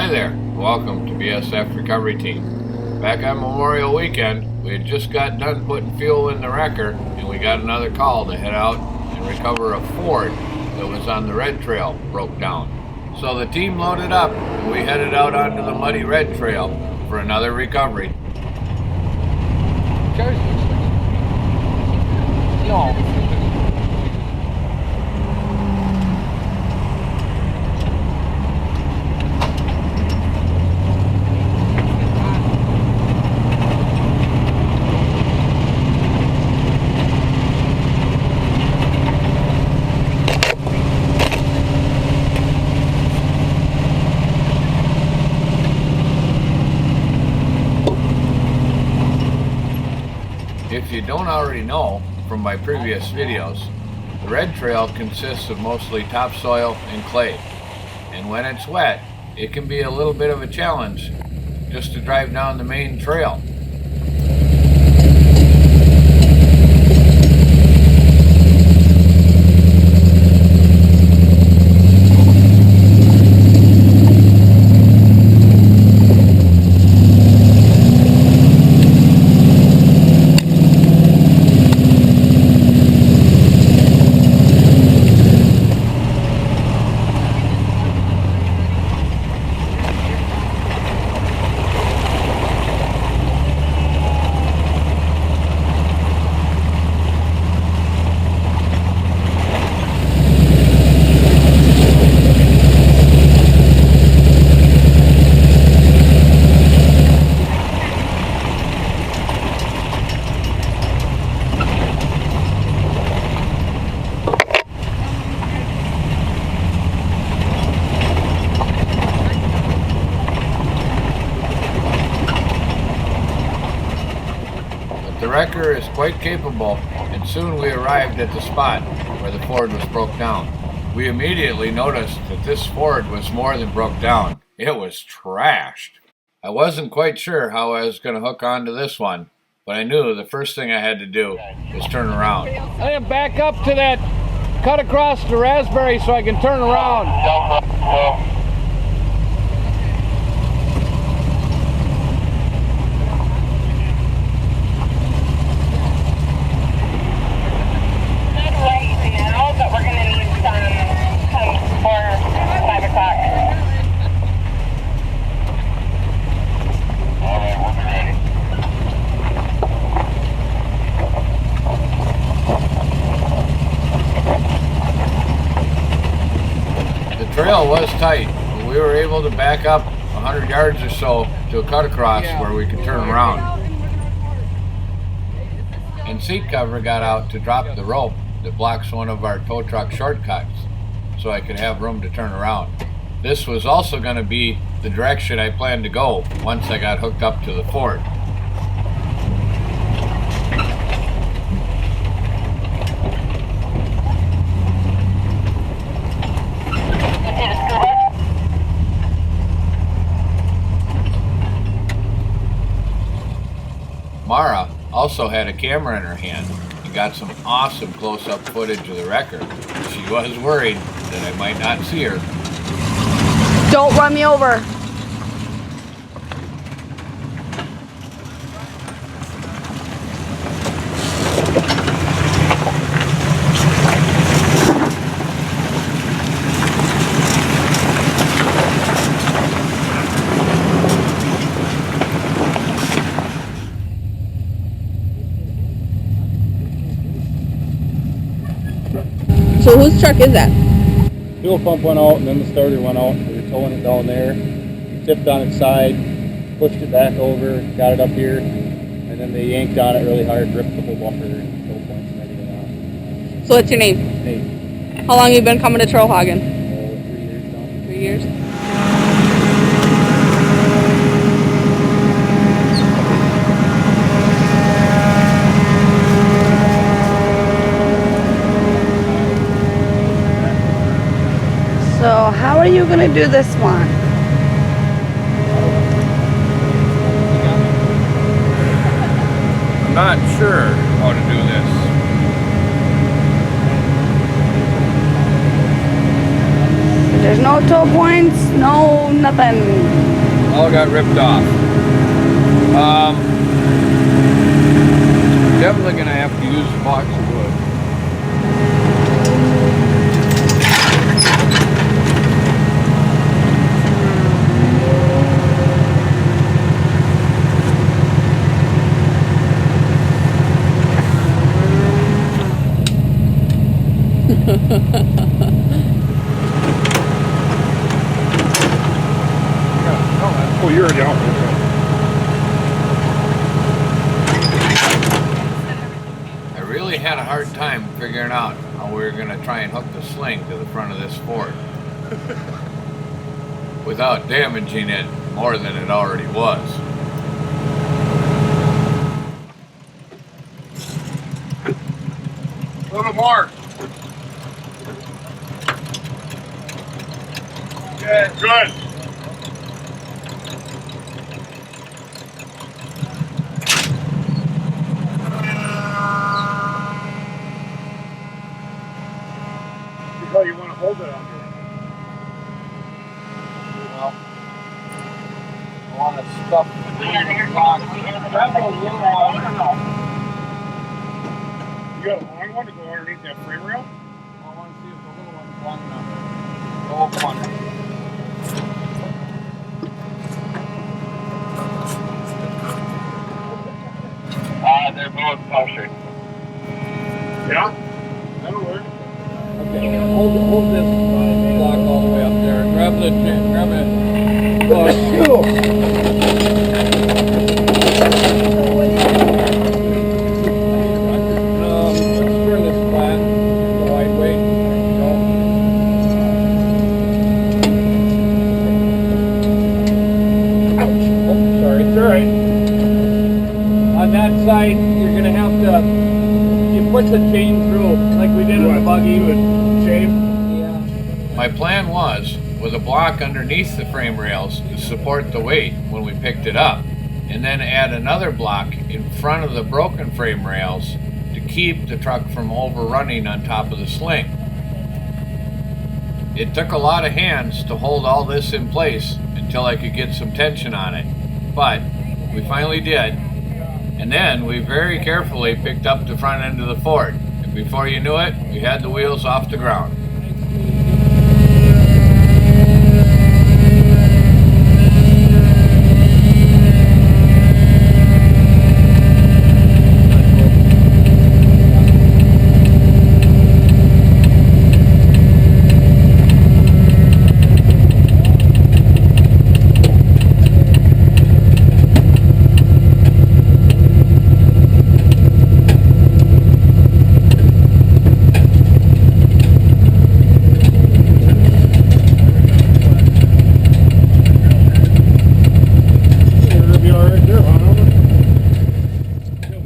Hi there, welcome to BSF Recovery Team. Back on Memorial Weekend, we had just got done putting fuel in the wrecker and we got another call to head out and recover a Ford that was on the red trail broke down. So the team loaded up and we headed out onto the muddy red trail for another recovery. If you don't already know from my previous videos, the red trail consists of mostly topsoil and clay. And when it's wet, it can be a little bit of a challenge just to drive down the main trail. The wrecker is quite capable, and soon we arrived at the spot where the Ford was broke down. We immediately noticed that this Ford was more than broke down. It was trashed. I wasn't quite sure how I was going to hook onto this one, but I knew the first thing I had to do was turn around. I am back up to that cut across the raspberry so I can turn around. The trail was tight, but we were able to back up 100 yards or so to a cut across where we could turn around. And seat cover got out to drop the rope that blocks one of our tow truck shortcuts so I could have room to turn around. This was also going to be the direction I planned to go once I got hooked up to the Ford. Mara also had a camera in her hand and got some awesome close-up footage of the wrecker. She was worried that I might not see her. Don't run me over. So whose truck is that? Fuel pump went out and then the starter went out. We were towing it down there. We tipped on its side, pushed it back over, got it up here, and then they yanked on it really hard, ripped the whole bumper, tow points and everything off. So what's your name? Hey, How long have you been coming to Trollhagen? 3 years now. 3 years? So how are you going to do this one? I'm not sure how to do this. There's no No toe points, no nothing. All got ripped off. Definitely gonna have to use a box of wood. Oh, you're already out. I really had a hard time figuring out how we were going to try and hook the sling to the front of this Ford without damaging it more than it already was. A little more. Yeah, good. Oh, you want to hold it under? Well, I want to stuff the box. Grab those little ones. You got a long one to go underneath that frame rail? I want to see if the little one's long enough. Go up on it. They're both pushing. Yeah? That'll work. Okay, hold this block all the way up there. Grab it. Let's turn this flat the right way. Oh, sorry, it's alright. On that side, you're gonna have to, you put the chain through, like we did with the buggy with shape. Yeah. My plan was, with a block underneath the frame rails to support the weight when we picked it up, and then add another block in front of the broken frame rails to keep the truck from overrunning on top of the sling. It took a lot of hands to hold all this in place until I could get some tension on it, but we finally did. And then we very carefully picked up the front end of the Ford, and before you knew it, we had the wheels off the ground.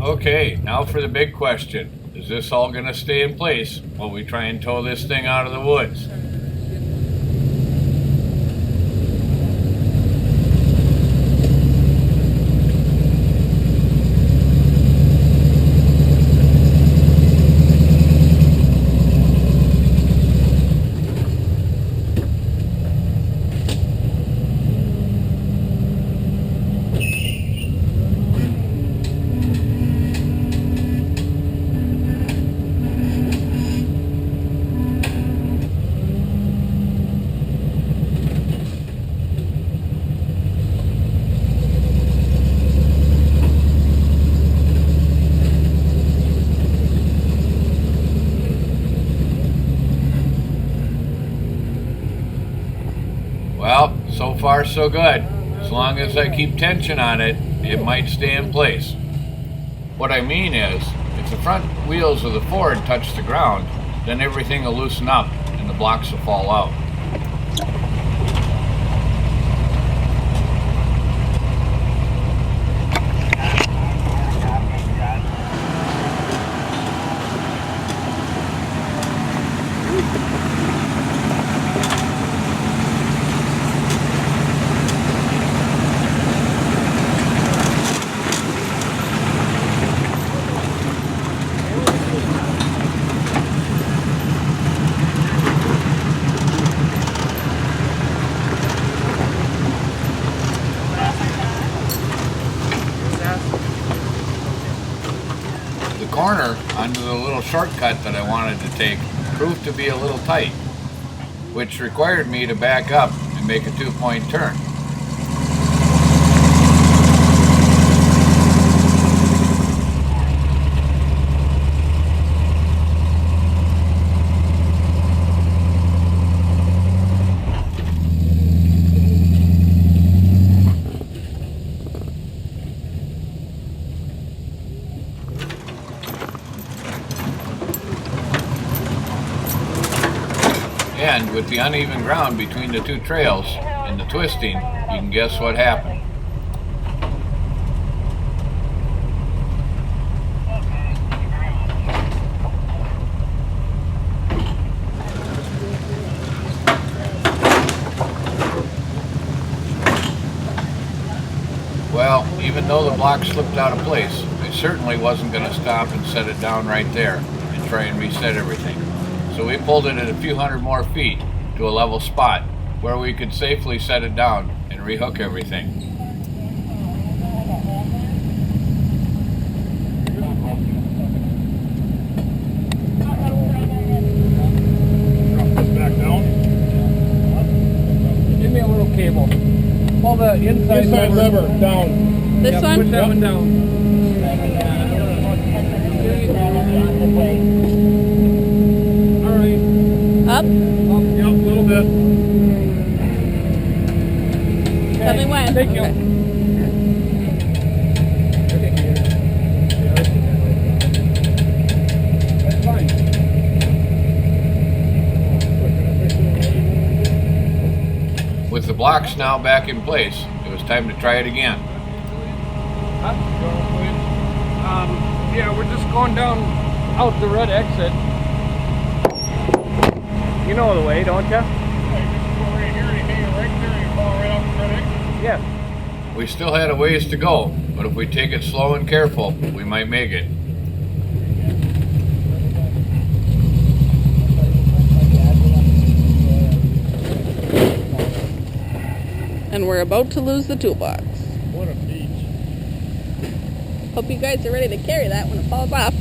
Okay, now for the big question. Is this all going to stay in place while we try and tow this thing out of the woods? Well, so far so good. As long as I keep tension on it, it might stay in place. What I mean is, if the front wheels of the Ford touch the ground, then everything will loosen up and the blocks will fall out. shortcut that I wanted to take proved to be a little tight, which required me to back up and make a 2-point turn. And with the uneven ground between the two trails and the twisting, you can guess what happened. Well, even though the block slipped out of place, I certainly wasn't going to stop and set it down right there and try and reset everything. So we pulled it at a few hundred more feet to a level spot where we could safely set it down and rehook everything. Drop this back down. Give me a little cable. Pull the inside lever down. This one? Push that one down. Up? Yep, a little bit. Tell me when. Thank you. That's fine. With the blocks now back in place, it was time to try it again. Yeah, we're just going down out the red exit. You know the way, don't you? Yeah, you just go right here and you hang it right there and you fall right off the red exit. Yeah. We still had a ways to go, but if we take it slow and careful, we might make it. And we're about to lose the toolbox. What a beach. Hope you guys are ready to carry that when it falls off.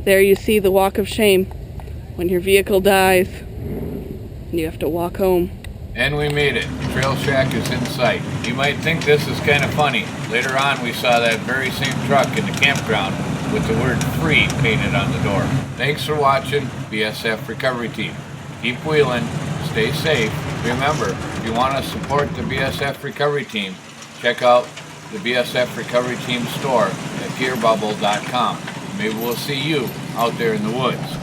There you see the walk of shame when your vehicle dies and you have to walk home. And we made it. Trail Shack is in sight. You might think this is kind of funny. Later on, we saw that very same truck in the campground with the word free painted on the door. Thanks for watching BSF Recovery Team. Keep wheeling, stay safe. Remember, if you want to support the BSF Recovery Team, check out the BSF Recovery Team store at gearbubble.com. Maybe we'll see you out there in the woods.